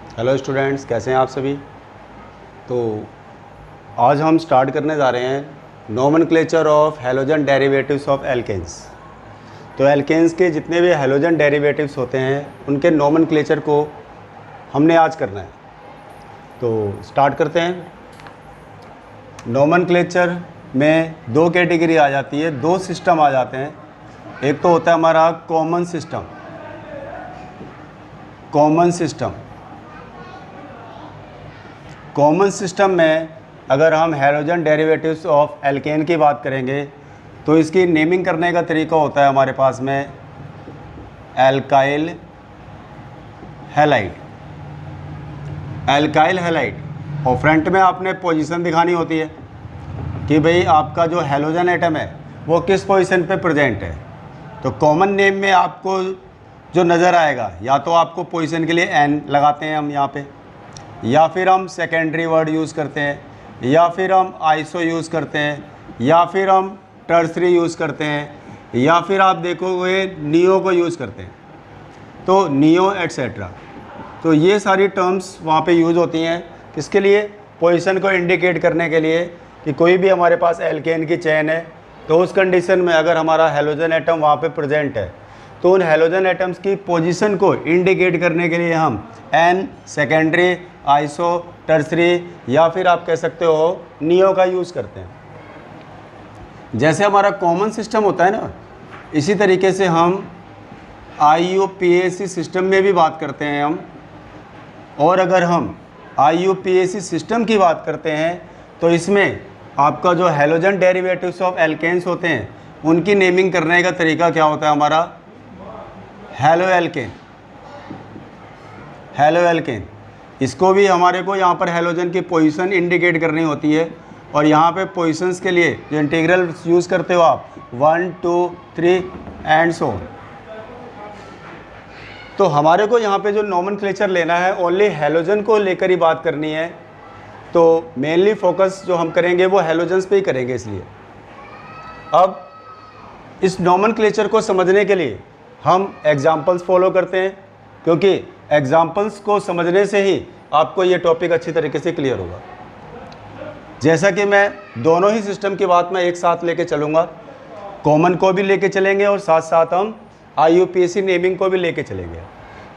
Hello students, कैसे हैं आप सभी। तो आज हम स्टार्ट करने जा रहे हैं nomenclature of halogen derivatives of alkanes. तो एल्केन्स के जितने भी हैलोजन डेरिवेटिव्स होते हैं उनके नोमेनक्लेचर को हमने आज करना है। तो स्टार्ट करते हैं। नोमेनक्लेचर में दो कैटेगरी आ जाती है, दो सिस्टम आ जाते हैं। एक तो होता है हमारा कॉमन सिस्टम। कॉमन सिस्टम में अगर हम हैलोजन डेरिवेटिव्स ऑफ एल्केन की बात करेंगे तो इसकी नेमिंग करने का तरीका होता है हमारे पास में एल्काइल हैलाइड। और फ्रंट में आपने पोजीशन दिखानी होती है कि भाई आपका जो हैलोजन एटम है वो किस पोजीशन पे प्रेजेंट है। तो कॉमन नेम में आपको जो नज़र आएगा, या तो आपको पोजीशन के लिए एन लगाते हैं हम यहाँ पे, या फिर हम सेकेंडरी वर्ड यूज़ करते हैं, या फिर हम आइसो यूज़ करते हैं, या फिर हम टर्सरी यूज़ करते हैं, या फिर आप देखोगे नियो को यूज़ करते हैं। तो नियो एट्सेट्रा, तो ये सारी टर्म्स वहाँ पे यूज़ होती हैं किसके लिए? पोजीशन को इंडिकेट करने के लिए कि कोई भी हमारे पास एल्केन की चेन है तो उस कंडीशन में अगर हमारा हैलोजन एटम वहाँ पे प्रेजेंट है तो उन हैलोजन एटम्स की पोजीशन को इंडिकेट करने के लिए हम एन, सेकेंडरी, आइसो, टर्सरी या फिर आप कह सकते हो नियो का यूज़ करते हैं। जैसे हमारा कॉमन सिस्टम होता है ना, इसी तरीके से हम IUPAC सिस्टम में भी बात करते हैं हम। और अगर हम IUPAC सिस्टम की बात करते हैं तो इसमें आपका जो हैलोजन डेरिवेटिव्स ऑफ एल्केन्स होते हैं उनकी नेमिंग करने का तरीका क्या होता है हमारा? Halo alkane. इसको भी हमारे को यहाँ पर हैलोजन की पोजीशन इंडिकेट करनी होती है। और यहाँ पे पोजीशंस के लिए जो इंटीग्रल यूज़ करते हो आप 1, 2, 3 एंड सो। तो हमारे को यहाँ पे जो नोमेनक्लेचर लेना है ओनली हैलोजन को लेकर ही बात करनी है। तो मेनली फोकस जो हम करेंगे वो हैलोजन्स पे ही करेंगे। इसलिए अब इस नोमेनक्लेचर को समझने के लिए हम एग्जाम्पल्स फॉलो करते हैं, क्योंकि एग्जाम्पल्स को समझने से ही आपको ये टॉपिक अच्छी तरीके से क्लियर होगा। जैसा कि मैं दोनों ही सिस्टम की बात में एक साथ लेके चलूँगा, कॉमन को भी लेके चलेंगे और साथ साथ हम IUPAC नेमिंग को भी लेके चलेंगे।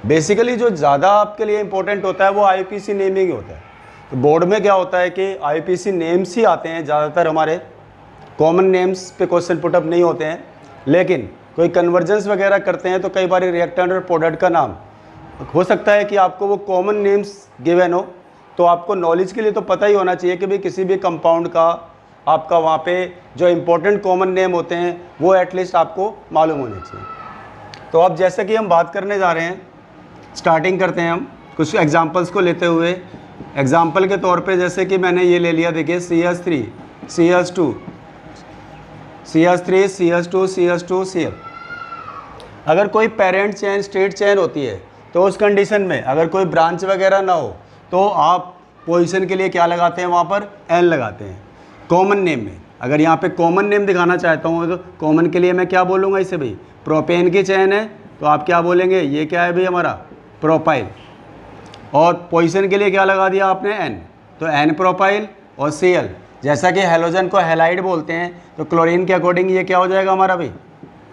बेसिकली जो ज़्यादा आपके लिए इम्पोर्टेंट होता है वो IUPAC नेमिंग ही होता है। तो बोर्ड में क्या होता है कि IUPAC नेम्स ही आते हैं ज़्यादातर, हमारे कॉमन नेम्स पे क्वेश्चन पुटअप नहीं होते हैं। लेकिन कोई कन्वर्जेंस वगैरह करते हैं तो कई बार रिएक्टेंट और प्रोडक्ट का नाम हो सकता है कि आपको वो कॉमन नेम्स गिवन हो। तो आपको नॉलेज के लिए तो पता ही होना चाहिए कि भाई किसी भी कंपाउंड का आपका वहाँ पे जो इम्पोर्टेंट कॉमन नेम होते हैं वो एटलीस्ट आपको मालूम होने चाहिए। तो अब जैसे कि हम बात करने जा रहे हैं, स्टार्टिंग करते हैं हम कुछ एग्जांपल्स को लेते हुए। एग्जांपल के तौर पे जैसे कि मैंने ये ले लिया, देखिए CH3, CH2, CH3, CH2, CH2, Cl। अगर कोई पेरेंट चेन, स्टेट चेन होती है तो उस कंडीशन में अगर कोई ब्रांच वगैरह ना हो तो आप पोजीशन के लिए क्या लगाते हैं? वहाँ पर N लगाते हैं। कॉमन नेम में अगर यहाँ पे कॉमन नेम दिखाना चाहता हूँ तो कॉमन के लिए मैं क्या बोलूँगा इसे? भाई प्रोपेन की चेन है तो आप क्या बोलेंगे? ये क्या है भाई? हमारा प्रोपाइल। और पोजीशन के लिए क्या लगा दिया आपने? N, तो N प्रोपाइल और Cl। जैसा कि हैलोजन को हैलाइड बोलते हैं तो क्लोरीन के अकॉर्डिंग ये क्या हो जाएगा हमारा भाई?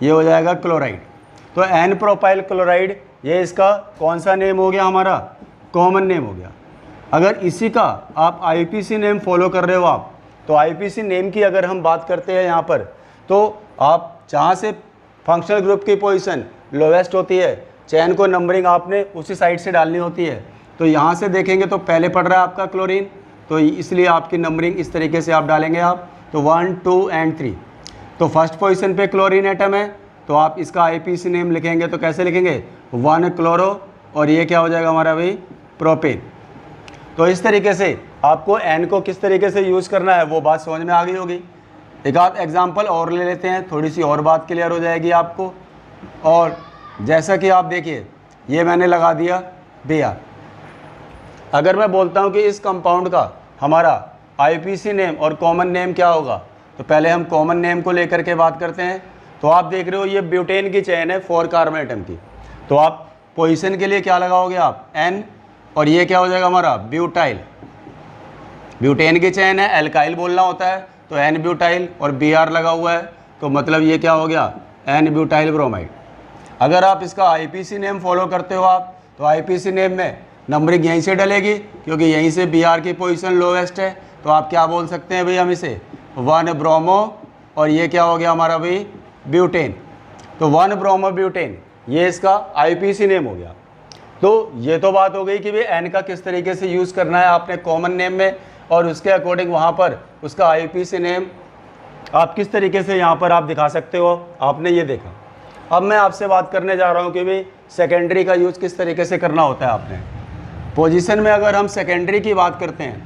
ये हो जाएगा क्लोराइड। तो N प्रोपाइल क्लोराइड, ये इसका कौन सा नेम हो गया? हमारा कॉमन नेम हो गया। अगर इसी का आप IUPAC नेम फॉलो कर रहे हो आप, तो IUPAC नेम की अगर हम बात करते हैं यहाँ पर, तो आप जहाँ से फंक्शनल ग्रुप की पोजीशन लोवेस्ट होती है, चेन को नंबरिंग आपने उसी साइड से डालनी होती है। तो यहाँ से देखेंगे तो पहले पड़ रहा है आपका क्लोरीन, तो इसलिए आपकी नंबरिंग इस तरीके से आप डालेंगे आप, तो 1, 2 एंड 3। तो फर्स्ट पोजीशन पे क्लोरीन एटम है तो आप इसका IUPAC नेम लिखेंगे तो कैसे लिखेंगे? 1 क्लोरो, और ये क्या हो जाएगा हमारा भाई? प्रोपेन। तो इस तरीके से आपको N को किस तरीके से यूज़ करना है वो बात समझ में आ गई होगी। एक आध एग्जाम्पल और ले लेते हैं, थोड़ी सी और बात क्लियर हो जाएगी आपको। और जैसा कि आप देखिए, ये मैंने लगा दिया Br। अगर मैं बोलता हूँ कि इस कंपाउंड का हमारा IUPAC नेम और कॉमन नेम क्या होगा, तो पहले हम कॉमन नेम को लेकर के बात करते हैं। तो आप देख रहे हो ये ब्यूटेन की चेन है 4 कार्बन एटम की। तो आप पोजीशन के लिए क्या लगाओगे? आप N, और ये क्या हो जाएगा हमारा ब्यूटाइल। ब्यूटेन की चेन है, एल्काइल बोलना होता है तो एन ब्यूटाइल और बी आर लगा हुआ है तो मतलब ये क्या हो गया एन ब्यूटाइल ब्रोमाइड। अगर आप इसका आईपीसी नेम फॉलो करते हो आप तो आईपीसी नेम में नंबरिंग यहीं से डलेगी क्योंकि यहीं से बी आर की पोजीशन लोवेस्ट है तो आप क्या बोल सकते हैं भाई हम इसे 1 ब्रोमो और ये क्या हो गया हमारा भाई ब्यूटेन। तो 1 ब्रोमो ब्यूटेन ये इसका आईपीसी नेम हो गया। तो ये तो बात हो गई कि भाई एन का किस तरीके से यूज़ करना है आपने कॉमन नेम में और उसके अकॉर्डिंग वहाँ पर उसका आईपीसी नेम आप किस तरीके से यहाँ पर आप दिखा सकते हो, आपने ये देखा। अब मैं आपसे बात करने जा रहा हूँ कि भाई सेकेंडरी का यूज़ किस तरीके से करना होता है आपने। पोजीशन में अगर हम सेकेंडरी की बात करते हैं,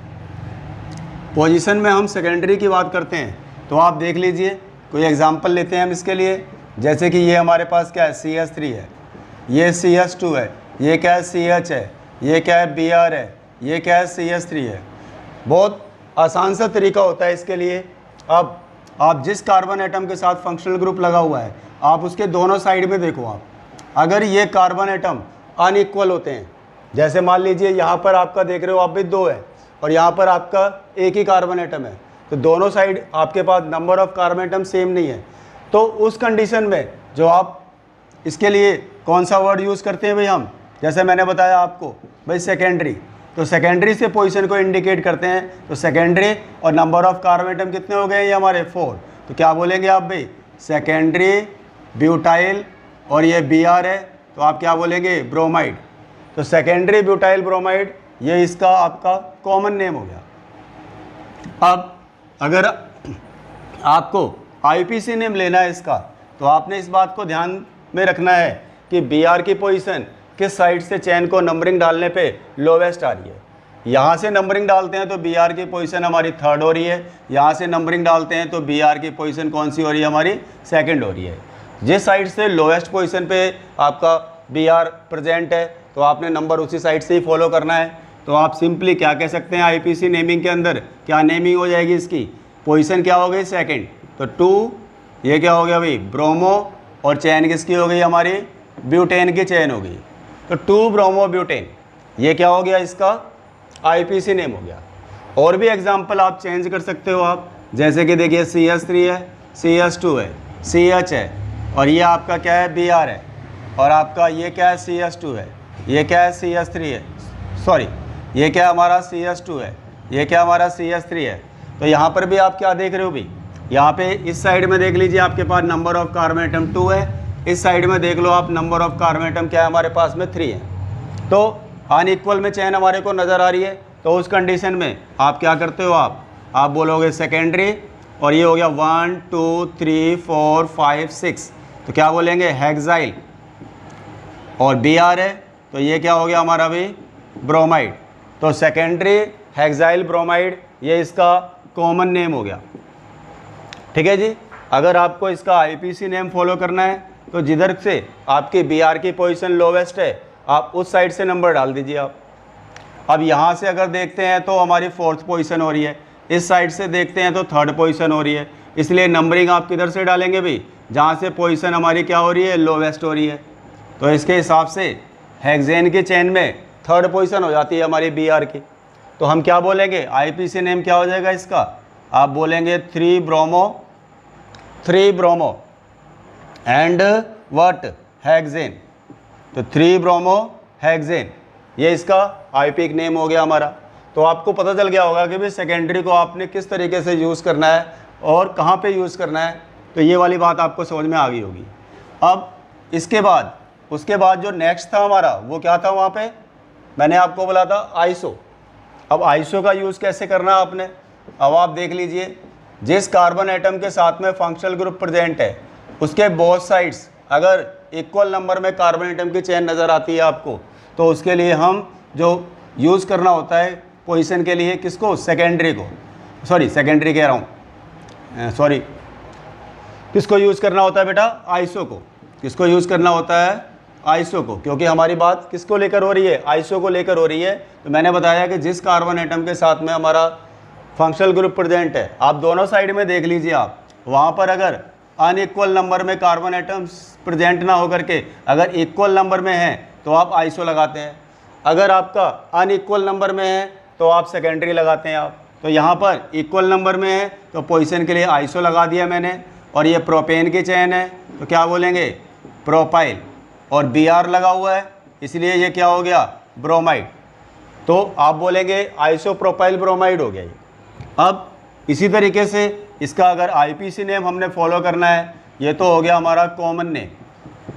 पोजीशन में हम सेकेंडरी की बात करते हैं तो आप देख लीजिए कोई एग्जांपल लेते हैं हम इसके लिए। जैसे कि ये हमारे पास क्या है CH3 है, ये CH2 है, ये क्या है CH है, ये क्या है Br है, ये क्या है CH3 है। बहुत आसान सा तरीका होता है इसके लिए। अब आप जिस कार्बन एटम के साथ फंक्शनल ग्रुप लगा हुआ है आप उसके दोनों साइड में देखो आप, अगर ये कार्बन एटम अनइक्वल होते हैं, जैसे मान लीजिए यहाँ पर आपका देख रहे हो आप भी 2 है और यहाँ पर आपका एक ही कार्बन एटम है तो दोनों साइड आपके पास number of carbon atom same नहीं है, तो उस कंडीशन में जो आप इसके लिए कौन सा वर्ड यूज़ करते हैं भाई हम, जैसे मैंने बताया आपको भाई सेकेंडरी, तो सेकेंडरी से पोजीशन को इंडिकेट करते हैं। तो सेकेंडरी और नंबर ऑफ कार्बन एटम कितने हो गए ये हमारे 4, तो क्या बोलेंगे आप भाई सेकेंडरी ब्यूटाइल और ये Br है तो आप क्या बोलेंगे ब्रोमाइड। तो सेकेंडरी ब्यूटाइल ब्रोमाइड ये इसका आपका कॉमन नेम हो गया। अब अगर आपको आईपीसी नेम लेना है इसका तो आपने इस बात को ध्यान में रखना है कि Br की पोजीशन किस साइड से चेन को नंबरिंग डालने पे लोवेस्ट आ रही है। यहाँ से नंबरिंग डालते हैं तो Br की पोजीशन हमारी 3rd हो रही है, यहाँ से नंबरिंग डालते हैं तो Br की पोजीशन कौन सी हो रही है हमारी 2nd हो रही है। जिस साइड से लोवेस्ट पोजीशन पे आपका Br प्रेजेंट है तो आपने नंबर उसी साइड से ही फॉलो करना है। तो आप सिंपली क्या कह सकते हैं आईपीसी नेमिंग के अंदर क्या नेमिंग हो जाएगी इसकी, पोजीशन क्या हो गई 2nd, तो 2 ये क्या हो गया भाई ब्रोमो और चैन किसकी हो गई हमारी ब्यूटेन की चैन हो गई, तो 2 ब्रोमो ब्यूटेन ये क्या हो गया इसका आईपीसी नेम हो गया। और भी एग्जांपल आप चेंज कर सकते हो आप, जैसे कि देखिए CH3 है, CH2 है, CH है और ये आपका क्या है Br है और आपका ये क्या है CH2 है, ये क्या है CH3 है, सॉरी ये क्या हमारा CH2 है, ये क्या हमारा CH3 है। तो यहाँ पर भी आप क्या देख रहे हो भाई, यहाँ पे इस साइड में देख लीजिए आपके पास नंबर ऑफ कार्बन एटम 2 है, इस साइड में देख लो आप नंबर ऑफ कार्बन एटम क्या है हमारे पास में 3 है। तो अनइक्वल में चेन हमारे को नज़र आ रही है तो उस कंडीशन में आप क्या करते हो आप बोलोगे सेकेंडरी और ये हो गया 1 2 3 4 5 6 तो क्या बोलेंगे हेक्साइल और Br है तो ये क्या हो गया हमारा भाई ब्रोमाइड। तो सेकेंडरी हेक्साइल ब्रोमाइड ये इसका कॉमन नेम हो गया, ठीक है जी। अगर आपको इसका आईपीसी नेम फॉलो करना है तो जिधर से आपकी Br की पोजीशन लोवेस्ट है आप उस साइड से नंबर डाल दीजिए आप। अब यहाँ से अगर देखते हैं तो हमारी 4th पोजीशन हो रही है, इस साइड से देखते हैं तो 3rd पोजीशन हो रही है, इसलिए नंबरिंग आप किधर से डालेंगे भाई जहाँ से पोजीशन हमारी क्या हो रही है लोवेस्ट हो रही है। तो इसके हिसाब से हेक्सेन की चेन में 3rd पोजीशन हो जाती है हमारी Br की। तो हम क्या बोलेंगे आईपीसी नेम क्या हो जाएगा इसका, आप बोलेंगे 3 ब्रोमो एंड व्हाट हेक्सेन, तो 3 ब्रोमो हेक्सेन ये इसका आईपी नेम हो गया हमारा। तो आपको पता चल गया होगा कि भाई सेकेंडरी को आपने किस तरीके से यूज़ करना है और कहाँ पे यूज़ करना है, तो ये वाली बात आपको समझ में आ गई होगी। अब उसके बाद जो नेक्स्ट था हमारा वो क्या था, वहाँ पे मैंने आपको बोला था आइसो। अब आइसो का यूज़ कैसे करना है आपने, अब आप देख लीजिए जिस कार्बन एटम के साथ में फंक्शनल ग्रुप प्रेजेंट है उसके बोथ साइड्स अगर इक्वल नंबर में कार्बन एटम की चेन नज़र आती है आपको तो उसके लिए हम जो यूज़ करना होता है पोजीशन के लिए किसको, सेकेंडरी को, सेकेंडरी कह रहा हूँ सॉरी, किसको यूज़ करना होता है बेटा आइसो को, किसको यूज़ करना होता है आइसो को, क्योंकि हमारी बात किसको लेकर हो रही है आइसो को लेकर हो रही है। तो मैंने बताया कि जिस कार्बन एटम के साथ में हमारा फंक्शनल ग्रुप प्रेजेंट है आप दोनों साइड में देख लीजिए आप, वहाँ पर अगर अनइक्वल नंबर में कार्बन एटम्स प्रेजेंट ना होकर के अगर इक्वल नंबर में हैं तो आप आइसो लगाते हैं। अगर आपका अनइक्वल नंबर में है तो आप सेकेंडरी लगाते हैं आप। तो यहाँ पर इक्वल नंबर में है तो पोजीशन के लिए आइसो लगा दिया मैंने, और ये प्रोपेन की चेन है तो क्या बोलेंगे प्रोपाइल, और Br लगा हुआ है इसलिए ये क्या हो गया ब्रोमाइड, तो आप बोलेंगे आइसोप्रोपाइल ब्रोमाइड हो गया ये। अब इसी तरीके से इसका अगर IPC नेम हमने फॉलो करना है, ये तो हो गया हमारा कॉमन नेम।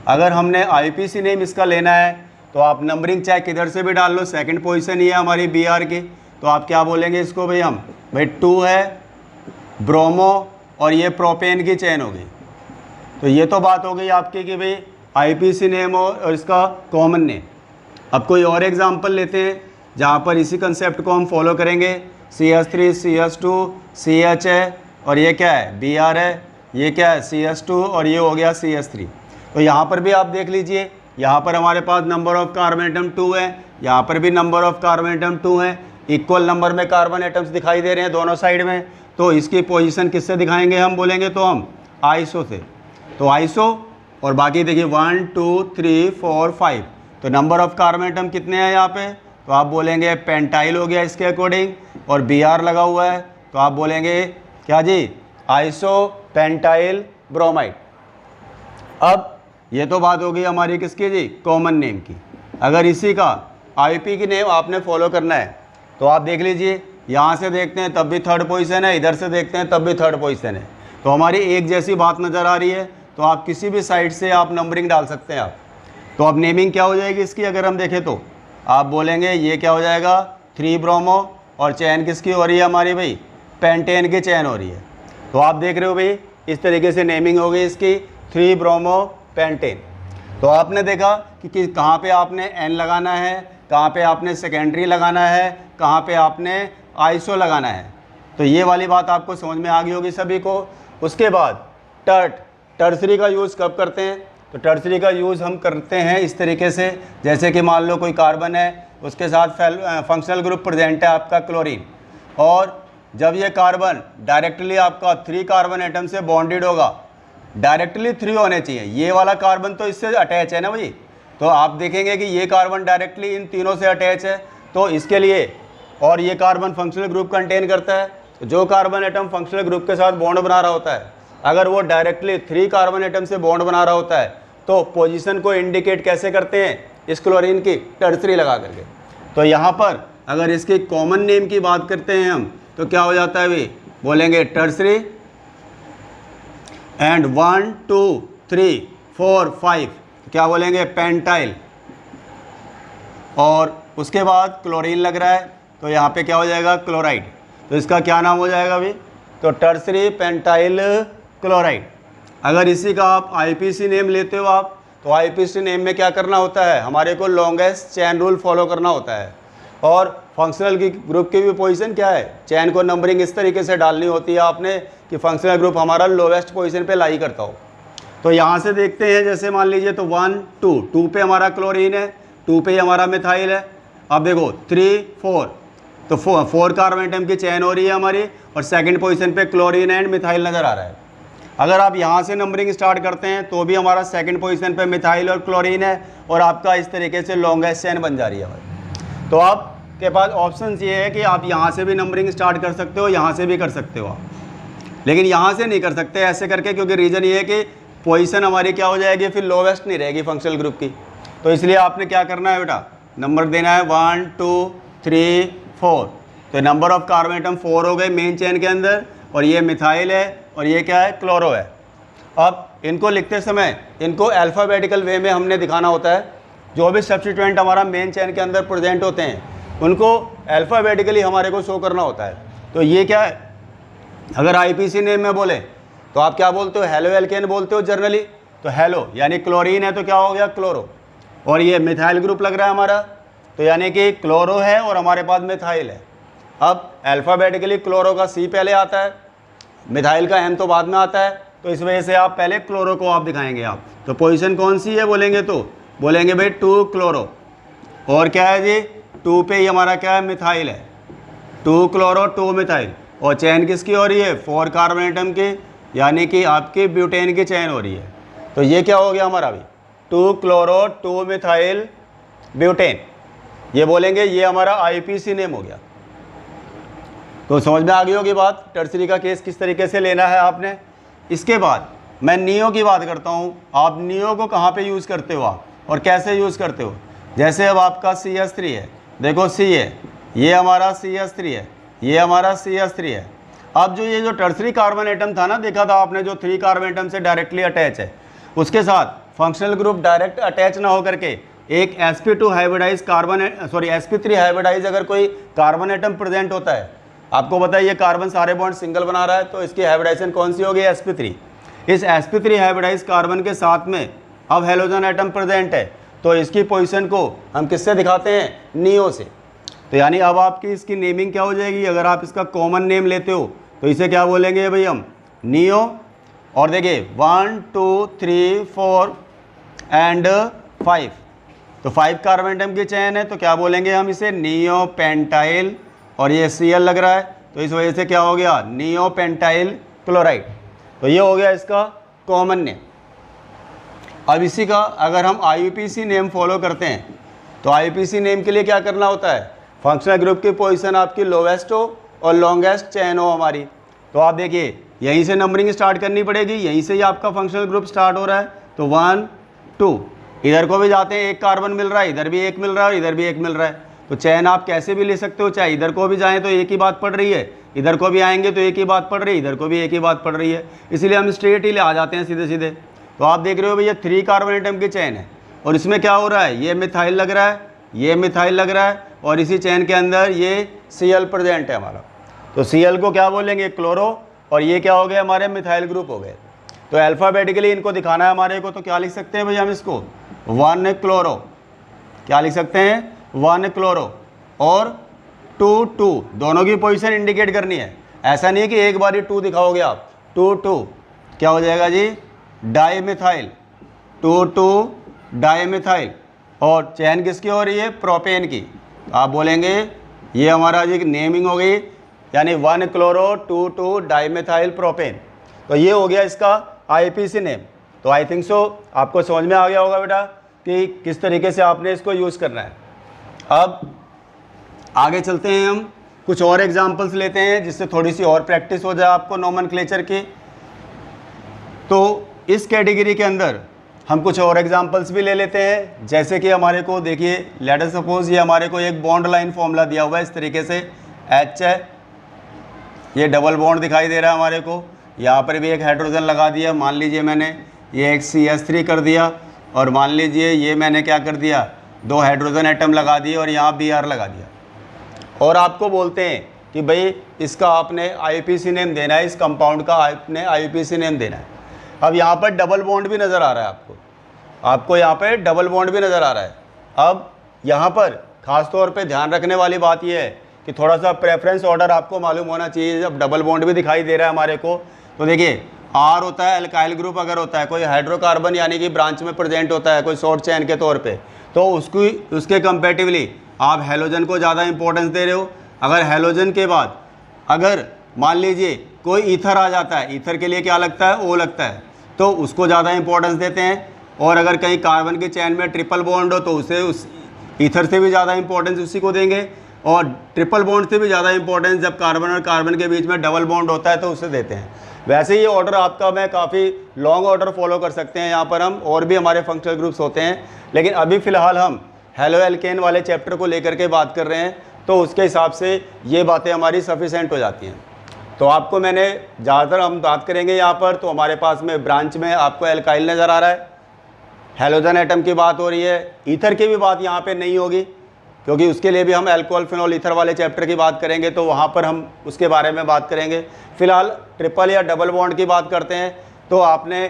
अगर हमने IPC नेम इसका लेना है तो आप नंबरिंग चाहे किधर से भी डाल लो, सेकंड पोजीशन ही है हमारी Br की, तो आप क्या बोलेंगे इसको भाई, हम भाई 2 है ब्रोमो और ये प्रोपेन की चेन हो गई। तो ये तो बात हो गई आपकी कि भाई IPC नेम और इसका कॉमन नेम। अब कोई और एग्जांपल लेते हैं जहाँ पर इसी कंसेप्ट को हम फॉलो करेंगे। CH3 CH2 CH है और ये क्या है Br है, ये क्या है CH2 और ये हो गया CH3। तो यहाँ पर भी आप देख लीजिए, यहाँ पर हमारे पास नंबर ऑफ कार्बन एटम 2 है, यहाँ पर भी नंबर ऑफ कार्बन एटम 2 है, इक्वल नंबर में कार्बन एटम्स दिखाई दे रहे हैं दोनों साइड में। तो इसकी पोजीशन किससे दिखाएंगे हम, बोलेंगे तो हम आइसो से। तो आइसो और बाकी देखिए 1 2 3 4 5, तो नंबर ऑफ कार्बन एटम कितने हैं यहाँ पे, तो आप बोलेंगे पेंटाइल हो गया इसके अकॉर्डिंग, और Br लगा हुआ है तो आप बोलेंगे क्या जी आइसो पेंटाइल ब्रोमाइड। अब ये तो बात हो गई हमारी किसकी जी कॉमन नेम की। अगर इसी का IP की नेम आपने फॉलो करना है तो आप देख लीजिए, यहाँ से देखते हैं तब भी थर्ड पोजीशन है, इधर से देखते हैं तब भी थर्ड पोजीशन है, तो हमारी एक जैसी बात नज़र आ रही है। तो आप किसी भी साइड से आप नंबरिंग डाल सकते हैं आप। तो अब नेमिंग क्या हो जाएगी इसकी, अगर हम देखें तो आप बोलेंगे ये क्या हो जाएगा 3 ब्रोमो, और चैन किसकी हो रही है हमारी भाई पेंटेन की चैन हो रही है। तो आप देख रहे हो भाई इस तरीके से नेमिंग हो गई इसकी 3 ब्रोमो पेंटेन। तो आपने देखा कि कहाँ पे आपने N लगाना है, कहाँ पे आपने सेकेंडरी लगाना है, कहाँ पे आपने आइसो लगाना है। तो ये वाली बात आपको समझ में आ गई होगी सभी को। उसके बाद टर्सरी का यूज़ कब करते हैं, तो टर्सरी का यूज़ हम करते हैं इस तरीके से, जैसे कि मान लो कोई कार्बन है उसके साथ फंक्शनल ग्रुप प्रेजेंट है आपका क्लोरीन, और जब ये कार्बन डायरेक्टली आपका 3 कार्बन एटम से बॉन्डेड होगा, डायरेक्टली 3 होने चाहिए, ये वाला कार्बन तो इससे अटैच है ना भाई, तो आप देखेंगे कि ये कार्बन डायरेक्टली इन तीनों से अटैच है। तो इसके लिए, और ये कार्बन फंक्शनल ग्रुप कंटेन करता है, तो जो कार्बन एटम फंक्शनल ग्रुप के साथ बॉन्ड बना रहा होता है, अगर वो डायरेक्टली 3 कार्बन एटम से बॉन्ड बना रहा होता है, तो पोजीशन को इंडिकेट कैसे करते हैं इस क्लोरीन की टर्सरी लगा करके। तो यहाँ पर अगर इसके कॉमन नेम की बात करते हैं हम, तो क्या हो जाता है भाई, बोलेंगे टर्सरी एंड 1 2 3 4 5 क्या बोलेंगे पेंटाइल, और उसके बाद क्लोरीन लग रहा है तो यहाँ पे क्या हो जाएगा क्लोराइड। तो इसका क्या नाम हो जाएगा भाई, तो टर्सरी पेंटाइल क्लोराइड। अगर इसी का आप IPC नेम लेते हो आप, तो IPC नेम में क्या करना होता है, हमारे को लॉन्गेस्ट चैन रूल फॉलो करना होता है, और फंक्शनल की ग्रुप की भी पोजीशन क्या है, चैन को नंबरिंग इस तरीके से डालनी होती है आपने कि फंक्शनल ग्रुप हमारा लोवेस्ट पोजीशन पे लाई करता हो। तो यहाँ से देखते हैं, जैसे मान लीजिए तो 1 2 पे हमारा क्लोरीन है, 2 पे हमारा मिथाइल है। अब देखो 3 4, तो 4 कार्बन एटम की चैन हो रही है हमारी, और सेकंड पोजीशन पे क्लोरीन एंड मिथाइल नज़र आ रहा है। अगर आप यहाँ से नंबरिंग स्टार्ट करते हैं तो भी हमारा सेकंड पोजीशन पे मिथाइल और क्लोरीन है, और आपका इस तरीके से लॉन्गेस्ट चैन बन जा रही है भाई। तो आपके पास ऑप्शन ये है कि आप यहाँ से भी नंबरिंग स्टार्ट कर सकते हो, यहाँ से भी कर सकते हो आप, लेकिन यहाँ से नहीं कर सकते ऐसे करके, क्योंकि रीज़न ये है कि पोजीशन हमारी क्या हो जाएगी, फिर लोवेस्ट नहीं रहेगी फंक्शनल ग्रुप की। तो इसलिए आपने क्या करना है बेटा, नंबर देना है 1 2 3 4। तो नंबर ऑफ कार्बन एटम 4 हो गए मेन चेन के अंदर, और ये मिथाइल है और ये क्या है क्लोरो है। अब इनको लिखते समय इनको अल्फ़ाबेटिकल वे में हमने दिखाना होता है, जो भी सब्स्टिट्यूएंट हमारा मेन चेन के अंदर प्रेजेंट होते हैं उनको अल्फ़ाबेटिकली हमारे को शो करना होता है। तो ये क्या है, अगर IPC नेम में बोले तो आप क्या बोलते हो, हेलो एल्केन बोलते हो जनरली, तो हेलो यानी क्लोरीन है तो क्या हो गया क्लोरो, और ये मिथाइल ग्रुप लग रहा है हमारा, तो यानी कि क्लोरो है और हमारे पास मिथाइल है। अब अल्फ़ाबेटिकली क्लोरो का C पहले आता है, मिथाइल का M तो बाद में आता है, तो इस वजह से आप पहले क्लोरो को आप दिखाएंगे आप। तो पोजीशन कौन सी है बोलेंगे, तो बोलेंगे भाई 2 क्लोरो, और क्या है जी 2 पे ही हमारा क्या है मिथाइल है, 2 क्लोरो 2 मिथाइल, और चैन किसकी हो रही है 4 कार्बन एटम की, यानी कि आपकी ब्यूटेन की चैन हो रही है। तो ये क्या हो गया हमारा अभी 2 क्लोरो 2 मिथाइल ब्यूटेन। ये बोलेंगे ये हमारा आईपीसी नेम हो गया। तो समझ में आ गई होगी बात, टर्सरी का केस किस तरीके से लेना है आपने। इसके बाद मैं नियो की बात करता हूँ। आप नियो को कहाँ पे यूज़ करते हो आप और कैसे यूज़ करते हो। जैसे अब आपका CH3 है, देखो C है, ये हमारा CH3 है, ये हमारा CH3 है। अब जो ये जो टर्सरी कार्बन एटम था ना, देखा था आपने, जो 3 कार्बन एटम से डायरेक्टली अटैच है, उसके साथ फंक्शनल ग्रुप डायरेक्ट अटैच ना होकर के एक sp2 hybridise carbon sp3 hybridise अगर कोई कार्बन एटम प्रेजेंट होता है, आपको पता है ये कार्बन सारे बॉन्ड सिंगल बना रहा है, तो इसकी हाइब्रिडाइजेशन कौन सी होगी, sp3। इस sp3 हाइब्रिडाइज कार्बन के साथ में अब हेलोजन एटम प्रेजेंट है, तो इसकी पोजीशन को हम किससे दिखाते हैं, नियो से। तो यानी अब आपकी इसकी नेमिंग क्या हो जाएगी, अगर आप इसका कॉमन नेम लेते हो तो इसे क्या बोलेंगे भाई हम, नियो। और देखिए 1 2 3 4 एंड 5, तो 5 कार्बन एटम की चेन है, तो क्या बोलेंगे हम इसे, नियो पेंटाइल। और ये Cl लग रहा है, तो इस वजह से क्या हो गया, नियो पेंटाइल क्लोराइड। तो ये हो गया इसका कॉमन नेम। अब इसी का अगर हम IUPAC नेम फॉलो करते हैं, तो IUPAC नेम के लिए क्या करना होता है, फंक्शनल ग्रुप की पोजीशन आपकी लोवेस्ट हो और लॉन्गेस्ट चेन हो हमारी। तो आप देखिए यहीं से नंबरिंग स्टार्ट करनी पड़ेगी, यहीं से ही आपका फंक्शनल ग्रुप स्टार्ट हो रहा है। तो 1 2, इधर को भी जाते हैं, एक कार्बन मिल रहा है, इधर भी एक मिल रहा है और इधर भी एक मिल रहा है। तो चैन आप कैसे भी ले सकते हो, चाहे इधर को भी जाएं तो एक ही बात पड़ रही है, इधर को भी आएंगे तो एक ही बात पड़ रही है, इधर को भी एक ही बात पड़ रही है, इसलिए हम स्ट्रेट ही ले आ जाते हैं सीधे सीधे। तो आप देख रहे हो भैया 3 कार्बन एटम की चैन है और इसमें क्या हो रहा है, ये मिथाइल लग रहा है, ये मिथाइल लग रहा है और इसी चैन के अंदर ये Cl प्रेजेंट है हमारा। तो Cl को क्या बोलेंगे, क्लोरो, और ये क्या हो गए हमारे मिथाइल ग्रुप हो गए। तो अल्फ़ाबेटिकली इनको दिखाना है हमारे को, तो क्या लिख सकते हैं भैया हम इसको, 1 क्लोरो, क्या लिख सकते हैं, 1 क्लोरो और 2 2, दोनों की पोजीशन इंडिकेट करनी है। ऐसा नहीं है कि एक बार ही 2 दिखाओगे आप, 2 2 क्या हो जाएगा जी, डाईमिथाइल, 2 2 डाईमिथाइल। और चैन किसकी हो रही है, प्रोपेन की। आप बोलेंगे ये हमारा जी नेमिंग हो गई, यानी 1 क्लोरो 2 2 डाईमिथाइल प्रोपेन। तो ये हो गया इसका IUPAC नेम। तो आई थिंक सो आपको समझ में आ गया होगा बेटा कि किस तरीके से आपने इसको यूज़ करना है। अब आगे चलते हैं, हम कुछ और एग्जांपल्स लेते हैं जिससे थोड़ी सी और प्रैक्टिस हो जाए आपको नोमेनक्लेचर की। तो इस कैटेगरी के अंदर हम कुछ और एग्जांपल्स भी ले लेते हैं, जैसे कि हमारे को देखिए, लेट अस सपोज ये हमारे को एक बॉन्ड लाइन फॉर्मूला दिया हुआ है इस तरीके से, H है, ये डबल बॉन्ड दिखाई दे रहा है हमारे को, यहाँ पर भी एक हाइड्रोजन लगा दिया, मान लीजिए मैंने ये एक CH3 कर दिया, और मान लीजिए ये मैंने क्या कर दिया, 2 हाइड्रोजन एटम लगा दिए और यहाँ Br लगा दिया। और आपको बोलते हैं कि भाई इसका आपने IUPAC नेम देना है, इस कंपाउंड का आपने IUPAC नेम देना है। अब यहाँ पर डबल बॉन्ड भी नज़र आ रहा है आपको यहाँ पर डबल बॉन्ड भी नज़र आ रहा है। अब यहाँ पर ख़ास तौर पे ध्यान रखने वाली बात यह है कि थोड़ा सा प्रेफरेंस ऑर्डर आपको मालूम होना चाहिए। जब डबल बॉन्ड भी दिखाई दे रहा है हमारे को, तो देखिए R होता है एल्काइल ग्रुप, अगर होता है कोई हाइड्रोकार्बन यानी कि ब्रांच में प्रेजेंट होता है कोई शॉर्ट चेन के तौर पे, तो उसके कंपेटिवली आप हेलोजन को ज़्यादा इंपॉर्टेंस दे रहे हो। अगर हेलोजन के बाद अगर मान लीजिए कोई ईथर आ जाता है, ईथर के लिए क्या लगता है, O लगता है, तो उसको ज़्यादा इंपॉर्टेंस देते हैं। और अगर कहीं कार्बन की चैन में ट्रिपल बॉन्ड हो तो उसे उस ईथर से भी ज़्यादा इंपॉर्टेंस उसी को देंगे, और ट्रिपल बॉन्ड से भी ज़्यादा इंपॉर्टेंस जब कार्बन और कार्बन के बीच में डबल बॉन्ड होता है तो उसे देते हैं। वैसे ये ऑर्डर आपका मैं काफ़ी लॉन्ग ऑर्डर फॉलो कर सकते हैं यहाँ पर हम, और भी हमारे फंक्शनल ग्रुप्स होते हैं, लेकिन अभी फ़िलहाल हम हेलो एल्केन वाले चैप्टर को लेकर के बात कर रहे हैं, तो उसके हिसाब से ये बातें हमारी सफिशेंट हो जाती हैं। तो आपको मैंने ज़्यादातर हम बात करेंगे यहाँ पर, तो हमारे पास में ब्रांच में आपको एल्काइल नज़र आ रहा है, हेलोजन एटम की बात हो रही है, ईथर की भी बात यहाँ पे नहीं होगी क्योंकि उसके लिए भी हम अल्कोहल फिनॉल ईथर वाले चैप्टर की बात करेंगे, तो वहाँ पर हम उसके बारे में बात करेंगे। फिलहाल ट्रिपल या डबल बॉन्ड की बात करते हैं, तो आपने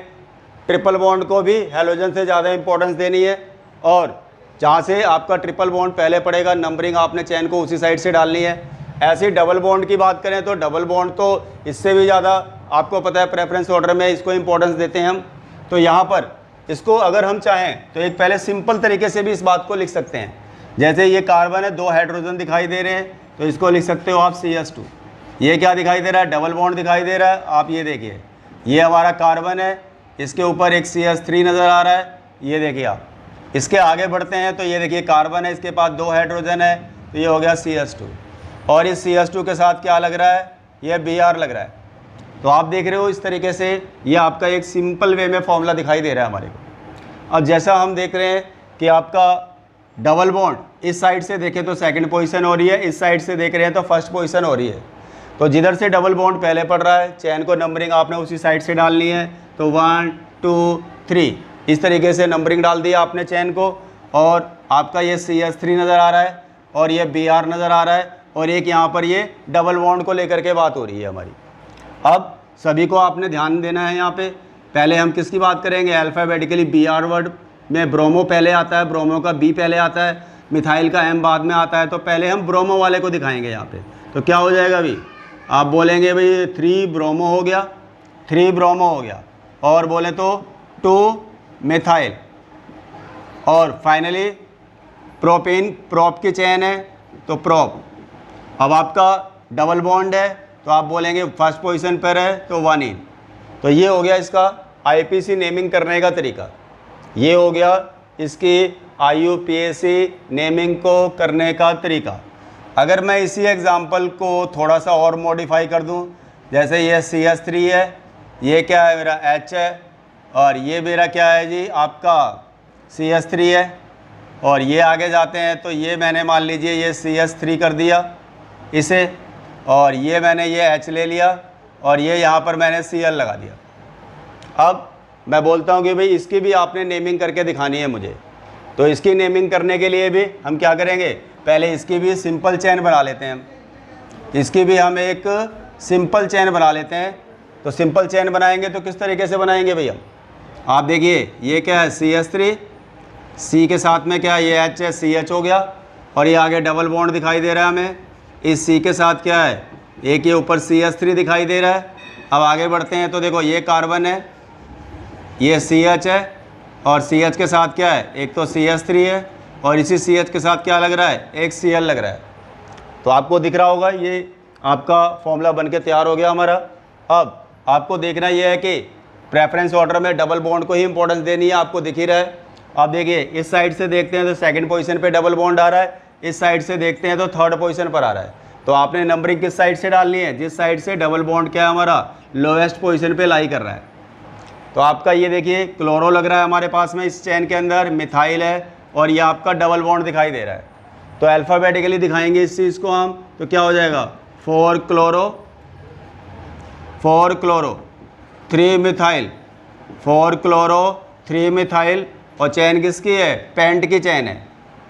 ट्रिपल बॉन्ड को भी हेलोजन से ज़्यादा इंपॉर्टेंस देनी है, और जहाँ से आपका ट्रिपल बॉन्ड पहले पड़ेगा नंबरिंग आपने चैन को उसी साइड से डालनी है। ऐसे डबल बॉन्ड की बात करें तो डबल बॉन्ड तो इससे भी ज़्यादा आपको पता है प्रेफरेंस ऑर्डर में इसको इंपॉर्टेंस देते हैं हम। तो यहाँ पर इसको अगर हम चाहें तो एक पहले सिंपल तरीके से भी इस बात को लिख सकते हैं, जैसे ये कार्बन है, 2 हाइड्रोजन दिखाई दे रहे हैं, तो इसको लिख सकते हो आप CH2। ये क्या दिखाई दे रहा है, डबल बॉन्ड दिखाई दे रहा है। आप ये देखिए, ये हमारा कार्बन है, इसके ऊपर एक CH3 नज़र आ रहा है, ये देखिए आप, इसके आगे बढ़ते हैं तो ये देखिए कार्बन है, इसके पास 2 हाइड्रोजन है, तो ये हो गया CH2। और इस CH2 के साथ क्या लग रहा है, ये Br लग रहा है। तो आप देख रहे हो इस तरीके से ये आपका एक सिंपल वे में फॉर्मूला दिखाई दे रहा है हमारे को। अब जैसा हम देख रहे हैं कि आपका डबल बॉन्ड इस साइड से देखें तो सेकंड पोजीशन हो रही है, इस साइड से देख रहे हैं तो फर्स्ट पोजीशन हो रही है। तो जिधर से डबल बॉन्ड पहले पड़ रहा है, चैन को नंबरिंग आपने उसी साइड से डालनी है। तो 1 2 3 इस तरीके से नंबरिंग डाल दिया आपने चैन को, और आपका ये CH3 नज़र आ रहा है और ये Br नज़र आ रहा है, और एक यहाँ पर ये डबल बॉन्ड को लेकर के बात हो रही है हमारी। अब सभी को आपने ध्यान देना है यहाँ पे। पहले हम किसकी बात करेंगे, अल्फ़ाबेटिकली Br वर्ड में ब्रोमो पहले आता है, ब्रोमो का B पहले आता है, मिथाइल का M बाद में आता है। तो पहले हम ब्रोमो वाले को दिखाएंगे यहाँ पे। तो क्या हो जाएगा अभी, आप बोलेंगे भाई 3 ब्रोमो हो गया, 3 ब्रोमो हो गया, और बोले तो 2 मिथाइल, और फाइनली प्रोपेन, प्रोप की चैन है तो प्रोप। अब आपका डबल बॉन्ड है तो आप बोलेंगे फर्स्ट पोजीशन पर है तो 1 इन। तो ये हो गया इसका IUPAC नेमिंग करने का तरीका, ये हो गया इसकी IUPAC नेमिंग को करने का तरीका। अगर मैं इसी एग्जांपल को थोड़ा सा और मॉडिफाई कर दूं, जैसे ये CH3 है, ये क्या है मेरा H है, और ये मेरा क्या है जी आपका CH3 है, और ये आगे जाते हैं तो ये मैंने मान लीजिए ये CH3 कर दिया इसे, और ये मैंने ये H ले लिया, और ये यहाँ पर मैंने Cl लगा दिया। अब मैं बोलता हूँ कि भाई इसकी भी आपने नेमिंग करके दिखानी है मुझे। तो इसकी नेमिंग करने के लिए भी हम क्या करेंगे, पहले इसकी भी सिंपल चैन बना लेते हैं हम, इसकी भी हम एक सिंपल चैन बना लेते हैं। तो सिंपल चैन बनाएंगे तो किस तरीके से बनाएंगे भैया, आप देखिए ये क्या है CH3, C के साथ में क्या है ये H है, CH हो गया, और ये आगे डबल बॉन्ड दिखाई दे रहा है हमें, इस C के साथ क्या है एक ये ऊपर CH3 दिखाई दे रहा है। अब आगे बढ़ते हैं तो देखो ये कार्बन है, ये CH है, और CH के साथ क्या है एक तो CH3 है, और इसी CH के साथ क्या लग रहा है एक Cl लग रहा है। तो आपको दिख रहा होगा ये आपका फॉर्मूला बन के तैयार हो गया हमारा। अब आपको देखना ये है कि प्रेफरेंस ऑर्डर में डबल बॉन्ड को ही इंपॉर्टेंस देनी है, आपको दिख ही रहा है। आप देखिए इस साइड से देखते हैं तो सेकंड पोजीशन पे डबल बॉन्ड आ रहा है, इस साइड से देखते हैं तो थर्ड पोजीशन पर आ रहा है। तो आपने नंबरिंग किस साइड से डालनी है, जिस साइड से डबल बॉन्ड क्या है हमारा लोएस्ट पोजीशन पे लाई कर रहा है। तो आपका ये देखिए क्लोरो लग रहा है हमारे पास में इस चैन के अंदर, मिथाइल है, और ये आपका डबल बॉन्ड दिखाई दे रहा है। तो अल्फ़ाबेटिकली दिखाएंगे इस चीज़ को हम, तो क्या हो जाएगा 4 क्लोरो 3 मिथाइल, 4 क्लोरो 3 मिथाइल, और चैन किसकी है, पेंट की चैन है,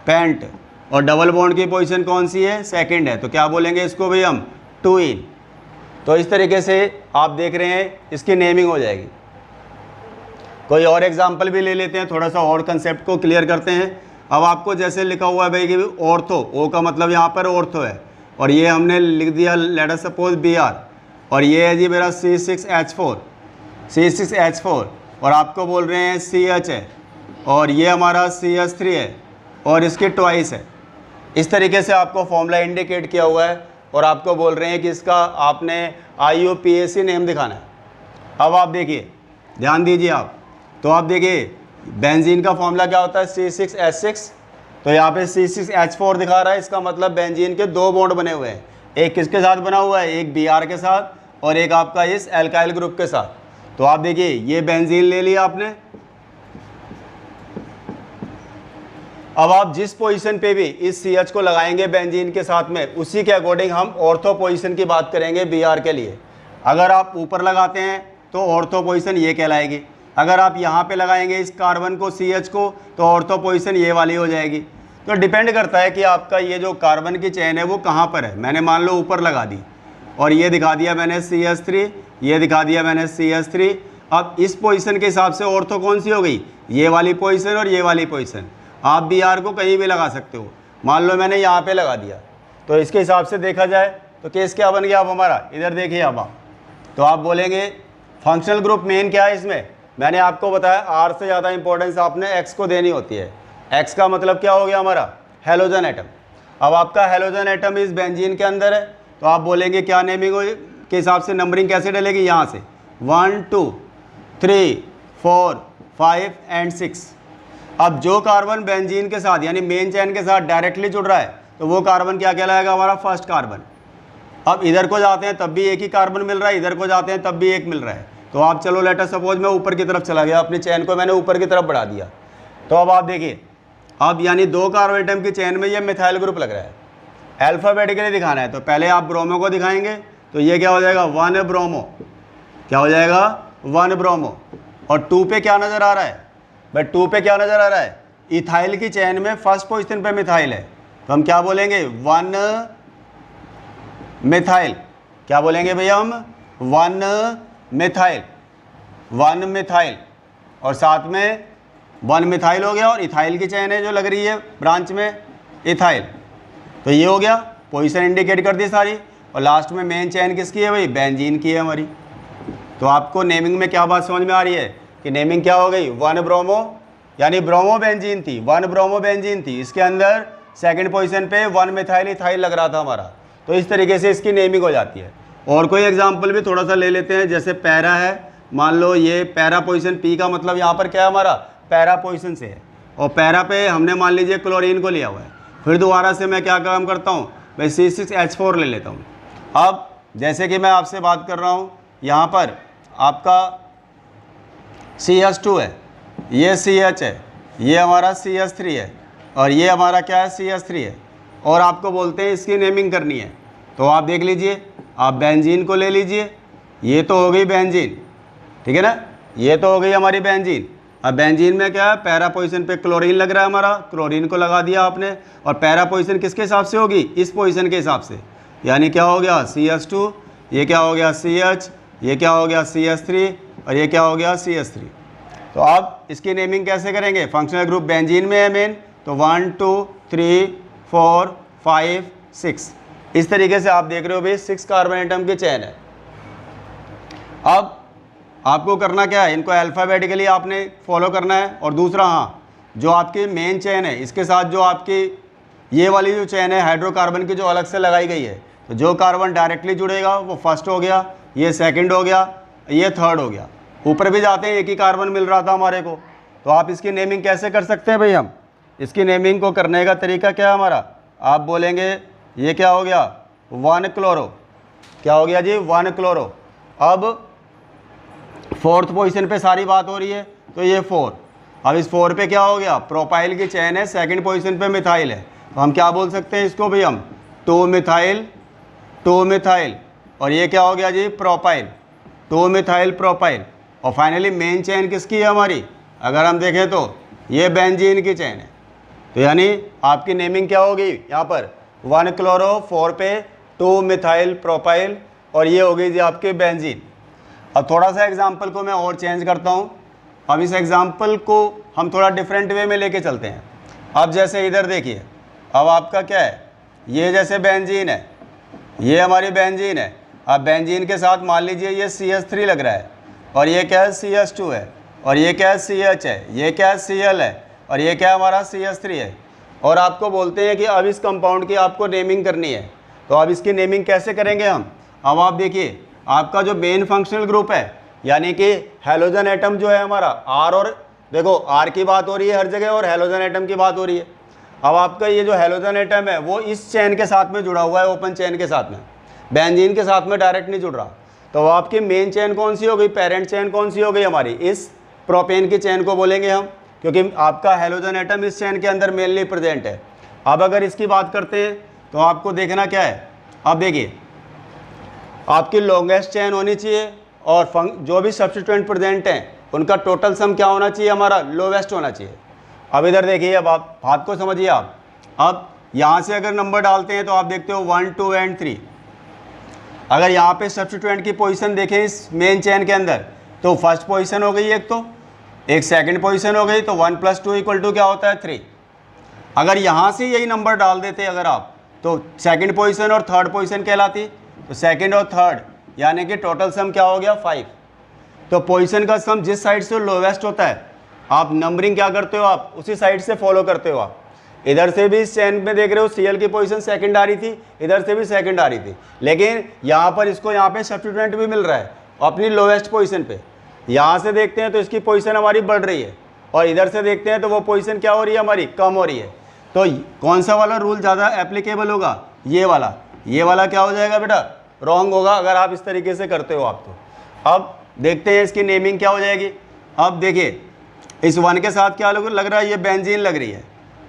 पेंट, और डबल बॉन्ड की पोजीशन कौन सी है, सेकंड है। तो क्या बोलेंगे इसको भी हम 2 इन। तो इस तरीके से आप देख रहे हैं इसकी नेमिंग हो जाएगी। कोई और एग्जाम्पल भी ले लेते हैं, थोड़ा सा और कंसेप्ट को क्लियर करते हैं। अब आपको जैसे लिखा हुआ है भाई कि ऑर्थो, ओ का मतलब यहाँ पर ऑर्थो है, और ये हमने लिख दिया लेट अस सपोज Br, और ये है जी मेरा C6H4, और आपको बोल रहे हैं CH है, और ये हमारा CH3 है, और इसकी ट्वाइस है। इस तरीके से आपको फॉर्मूला इंडिकेट किया हुआ है, और आपको बोल रहे हैं कि इसका आपने IUPAC नेम दिखाना है। अब आप देखिए, ध्यान दीजिए आप, तो आप देखिए बेंजीन का फॉर्मूला क्या होता है C6H6, तो यहाँ पे C6H4 दिखा रहा है, इसका मतलब बेंजीन के 2 बॉन्ड बने हुए हैं, एक किसके साथ बना हुआ है, एक Br के साथ और एक आपका इस एल्काइल ग्रुप के साथ। तो आप देखिए ये बेंजीन ले लिया आपने। अब आप जिस पोजीशन पे भी इस CH को लगाएंगे बेंजीन के साथ में, उसी के अकॉर्डिंग हम ऑर्थो पोजीशन की बात करेंगे Br के लिए। अगर आप ऊपर लगाते हैं तो ऑर्थो पोजीशन ये कहलाएगी, अगर आप यहाँ पे लगाएंगे इस कार्बन को CH को तो ऑर्थो पोजीशन ये वाली हो जाएगी। तो डिपेंड करता है कि आपका ये जो कार्बन की चेन है वो कहाँ पर है। मैंने मान लो ऊपर लगा दी और ये दिखा दिया मैंने CH3, ये दिखा दिया मैंने CH3। अब इस पोजीशन के हिसाब से ऑर्थो कौन सी हो गई, ये वाली पोजीशन और ये वाली पोजीशन। आप Br को कहीं भी लगा सकते हो, मान लो मैंने यहाँ पे लगा दिया, तो इसके हिसाब से देखा जाए तो केस क्या बन गया अब हमारा, इधर देखिए अब आप, तो आप बोलेंगे फंक्शनल ग्रुप मेन क्या है इसमें। मैंने आपको बताया R से ज़्यादा इंपॉर्टेंस आपने X को देनी होती है। X का मतलब क्या हो गया हमारा, हेलोजन एटम। अब आपका हेलोजन एटम इस बेंजीन के अंदर है, तो आप बोलेंगे क्या नेमिंग के हिसाब से नंबरिंग कैसे डलेगी, यहाँ से 1 2 3 4 5 एंड 6। अब जो कार्बन बेंजीन के साथ यानी मेन चेन के साथ डायरेक्टली जुड़ रहा है तो वो कार्बन क्या कहलाएगा, हमारा फर्स्ट कार्बन। अब इधर को जाते हैं तब भी एक ही कार्बन मिल रहा है, इधर को जाते हैं तब भी एक मिल रहा है। तो आप चलो लेटर सपोज मैं ऊपर की तरफ चला गया, अपनी चेन को मैंने ऊपर की तरफ बढ़ा दिया, तो अब आप देखिए, अब यानी 2 कार्बन एटम की चेन में ये मिथाइल ग्रुप लग रहा है। अल्फ़ाबेटिकली दिखाना है तो पहले आप ब्रोमो को दिखाएंगे, तो ये क्या हो जाएगा 1 ब्रोमो, क्या हो जाएगा 1 ब्रोमो। और 2 पे क्या नज़र आ रहा है भाई, 2 पे क्या नज़र आ रहा है, इथाइल की चेन में फर्स्ट पोजीशन पे मिथाइल है, तो हम क्या बोलेंगे 1 मिथाइल। क्या बोलेंगे भैया हम 1 मिथाइल, 1 मिथाइल। और साथ में 1 मिथाइल हो गया, और इथाइल की चेन है जो लग रही है ब्रांच में इथाइल, तो ये हो गया, पोजीशन इंडिकेट कर दी सारी। और लास्ट में मेन चेन किसकी है भाई, बेंजीन की है हमारी। तो आपको नेमिंग में क्या बात समझ में आ रही है कि नेमिंग क्या हो गई 1 ब्रोमो, यानी ब्रोमो बेंजीन थी, 1 ब्रोमो बेंजीन थी, इसके अंदर सेकंड पोजीशन पे 1 मिथाइल इथाइल लग रहा था हमारा। तो इस तरीके से इसकी नेमिंग हो जाती है। और कोई एग्जांपल भी थोड़ा सा ले लेते हैं, जैसे पैरा है, मान लो ये पैरा पोजीशन, पी का मतलब यहाँ पर क्या है हमारा पैरा पोजीशन से है, और पैरा पे हमने मान लीजिए क्लोरीन को लिया हुआ है। फिर दोबारा से मैं क्या काम करता हूँ भाई C6H4 ले लेता हूँ। अब जैसे कि मैं आपसे बात कर रहा हूँ, यहाँ पर आपका CH2 है, ये CH है, ये हमारा CH3 है, और ये हमारा क्या है CH3 है, और आपको बोलते हैं इसकी नेमिंग करनी है। तो आप देख लीजिए, आप बेंजीन को ले लीजिए, ये तो हो गई बेंजीन, ठीक है ना, ये तो हो गई हमारी बेंजीन। अब बेंजीन में क्या है, पैरा पोजीशन पे क्लोरीन लग रहा है हमारा, क्लोरीन को लगा दिया आपने, और पैरा पोजीशन किसके हिसाब से होगी, इस पोजीशन के हिसाब से, यानी क्या हो गया CH2, ये क्या हो गया CH, ये क्या हो गया CH3, और ये क्या हो गया CH3। तो अब इसकी नेमिंग कैसे करेंगे, फंक्शनल ग्रुप बेंजीन में है मेन, तो 1 2 3 4 5 6, इस तरीके से आप देख रहे हो भाई 6 कार्बन एटम की चेन है। अब आपको करना क्या है, इनको अल्फ़ाबेटिकली आपने फॉलो करना है। और दूसरा, हाँ, जो आपकी मेन चेन है इसके साथ जो आपकी ये वाली जो चेन है हाइड्रोकार्बन की जो अलग से लगाई गई है, तो जो कार्बन डायरेक्टली जुड़ेगा वो फर्स्ट हो गया, ये सेकंड हो गया, ये थर्ड हो गया। ऊपर भी जाते हैं एक ही कार्बन मिल रहा था हमारे को, तो आप इसकी नेमिंग कैसे कर सकते हैं भाई, हम इसकी नेमिंग को करने का तरीका क्या है हमारा, आप बोलेंगे ये क्या हो गया 1 क्लोरो, क्या हो गया जी 1 क्लोरो। अब 4th पोजीशन पे सारी बात हो रही है, तो ये 4। अब इस 4 पे क्या हो गया, प्रोपाइल की चेन है, सेकंड पोजीशन पे मिथाइल है, तो हम क्या बोल सकते हैं इसको भी हम 2 मिथाइल, 2 मिथाइल, और ये क्या हो गया जी प्रोपाइल, 2 मिथाइल प्रोपाइल। और फाइनली मेन चेन किसकी है हमारी, अगर हम देखें तो ये बेंजीन की चेन है, तो यानी आपकी नेमिंग क्या होगी यहाँ पर 1 क्लोरो, 4 पे 2 मिथाइल प्रोपाइल, और ये हो गई जी आपकी बेंजीन। अब थोड़ा सा एग्जाम्पल को मैं और चेंज करता हूँ। अब इस एग्जाम्पल को हम थोड़ा डिफरेंट वे में लेके चलते हैं। अब जैसे इधर देखिए, अब आपका क्या है, ये जैसे बेंजीन है, ये हमारी बेंजीन है। अब बेंजीन के साथ मान लीजिए ये CH3 लग रहा है, और ये क्या है CH2 है, और ये क्या है CH है, ये क्या है Cl है, और ये क्या है हमारा CH3 है। और आपको बोलते हैं कि अब इस कंपाउंड की आपको नेमिंग करनी है, तो अब इसकी नेमिंग कैसे करेंगे हम। अब आप देखिए, आपका जो मेन फंक्शनल ग्रुप है, यानी कि हेलोजन एटम जो है हमारा R, और देखो R की बात हो रही है हर जगह और हेलोजन एटम की बात हो रही है। अब आपका ये जो हेलोजन एटम है वो इस चेन के साथ में जुड़ा हुआ है, ओपन चेन के साथ में, बेंजीन के साथ में डायरेक्ट नहीं जुड़ रहा। तो आपकी मेन चेन कौन सी हो गई, पेरेंट चेन कौन सी हो गई हमारी, इस प्रोपेन की चेन को बोलेंगे हम, क्योंकि आपका हेलोजन एटम इस चेन के अंदर मेनली प्रेजेंट है। अब अगर इसकी बात करते हैं तो आपको देखना क्या है, अब देखिए आपकी लॉन्गेस्ट चेन होनी चाहिए, और जो भी सब्स्टिट्यूएंट प्रेजेंट हैं उनका टोटल सम क्या होना चाहिए हमारा, लोवेस्ट होना चाहिए। अब इधर देखिए, अब आप बात को समझिए आप, अब यहाँ से अगर नंबर डालते हैं तो आप देखते हो 1 2 एंड 3। अगर यहाँ पे सब्स्टिट्यूएंट की पोजीशन देखें इस मेन चेन के अंदर, तो फर्स्ट पोजीशन हो गई एक, तो एक सेकंड पोजीशन हो गई, तो 1 + 2 = क्या होता है 3। अगर यहाँ से यही नंबर डाल देते अगर आप, तो सेकंड पोजीशन और थर्ड पोजीशन कहलाती, तो सेकंड और थर्ड यानी कि टोटल सम क्या हो गया 5। तो पोजीशन का सम जिस साइड से लोवेस्ट होता है, आप नंबरिंग क्या करते हो, आप उसी साइड से फॉलो करते हो। आप इधर से भी इस चेन में देख रहे हो Cl की पोजीशन सेकंड आ रही थी, इधर से भी सेकंड आ रही थी, लेकिन यहाँ पर इसको यहाँ पे सब्स्टिट्यूएंट भी मिल रहा है अपनी लोवेस्ट पोजीशन पे। यहाँ से देखते हैं तो इसकी पोजीशन हमारी बढ़ रही है, और इधर से देखते हैं तो वो पोजीशन क्या हो रही है हमारी, कम हो रही है। तो कौन सा वाला रूल ज़्यादा एप्लीकेबल होगा, ये वाला क्या हो जाएगा बेटा, रॉन्ग होगा अगर आप इस तरीके से करते हो आप तो। अब देखते हैं इसकी नेमिंग क्या हो जाएगी। अब देखिए इस 1 के साथ क्या लग रहा है, ये बेंजीन लग रही है।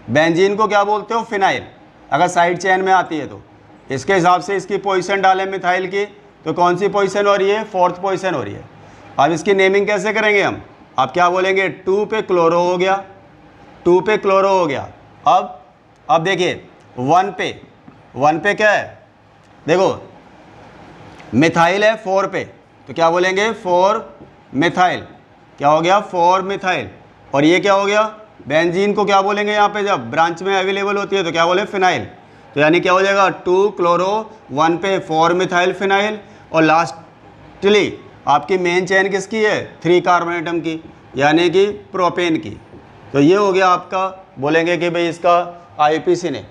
बेंजीन को क्या बोलते हो, फिनाइल, अगर साइड चेन में आती है तो। इसके हिसाब से इसकी पोजीशन डालें मिथाइल की, तो कौन सी पोजीशन हो रही है, 4th पोजीशन हो रही है। अब इसकी नेमिंग कैसे करेंगे हम, आप क्या बोलेंगे, 2 पे क्लोरो हो गया, 2 पे क्लोरो हो गया। अब देखिए 1 पे क्या है, देखो मिथाइल है 4 पे, तो क्या बोलेंगे 4 मिथाइल, क्या हो गया 4 मिथाइल। और ये क्या हो गया, बेंजीन को क्या बोलेंगे यहाँ पे, जब ब्रांच में अवेलेबल होती है तो क्या बोले, फिनाइल। तो यानी क्या हो जाएगा 2 क्लोरो, 1 पे 4 मिथाइल फिनाइल। और लास्टली आपकी मेन चेन किसकी है, 3 कार्बन एटम की, यानी कि प्रोपेन की। तो ये हो गया आपका, बोलेंगे कि भाई इसका IUPAC ने।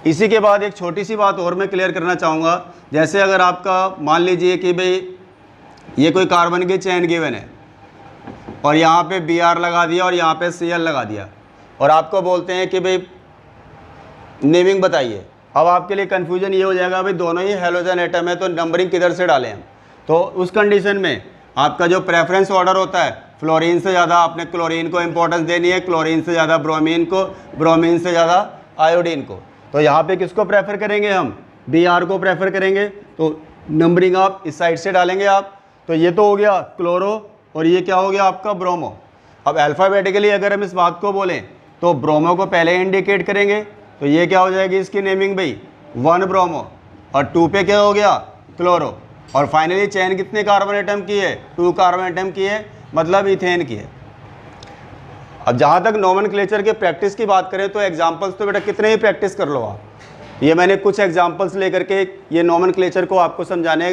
इसी के बाद एक छोटी सी बात और मैं क्लियर करना चाहूँगा, जैसे अगर आपका मान लीजिए कि भाई ये कोई कार्बन की चेन गिवन है और यहाँ पे Br लगा दिया और यहाँ पे Cl लगा दिया, और आपको बोलते हैं कि भाई नेमिंग बताइए। अब आपके लिए कन्फ्यूजन ये हो जाएगा भाई दोनों ही हेलोजन एटम है तो नंबरिंग किधर से डालें हम। तो उस कंडीशन में आपका जो प्रेफरेंस ऑर्डर होता है, फ्लोरीन से ज़्यादा आपने क्लोरीन को इंपॉर्टेंस देनी है, क्लोरीन से ज़्यादा ब्रोमीन को, ब्रोमीन से ज़्यादा आयोडीन को। तो यहाँ पे किसको प्रेफर करेंगे हम, Br को प्रेफर करेंगे। तो नंबरिंग आप इस साइड से डालेंगे आप। तो ये तो हो गया क्लोरो और ये क्या हो गया आपका ब्रोमो। अब अल्फ़ाबेटिकली अगर हम इस बात को बोलें तो ब्रोमो को पहले इंडिकेट करेंगे, तो ये क्या हो जाएगी इसकी नेमिंग भाई, 1 ब्रोमो, और 2 पे क्या हो गया क्लोरो, और फाइनली चेन कितने कार्बन एटम की है, 2 कार्बन एटम की है, मतलब इथेन की है। अब जहाँ तक नोमेनक्लेचर के प्रैक्टिस की बात करें तो एग्जांपल्स तो बेटा कितने ही प्रैक्टिस कर लो आप। ये मैंने कुछ एग्जांपल्स लेकर के ये नोमेनक्लेचर को आपको समझाने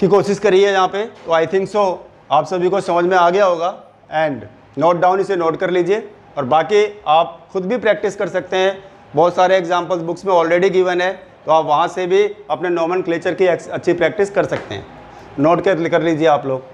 की कोशिश करी है यहाँ पे। तो आई थिंक सो आप सभी को समझ में आ गया होगा। एंड नोट डाउन, इसे नोट कर लीजिए, और बाकी आप खुद भी प्रैक्टिस कर सकते हैं। बहुत सारे एग्जांपल्स बुक्स में ऑलरेडी गिवन है, तो आप वहाँ से भी अपने नोमेनक्लेचर की अच्छी प्रैक्टिस कर सकते हैं। नोट कर लीजिए आप लोग।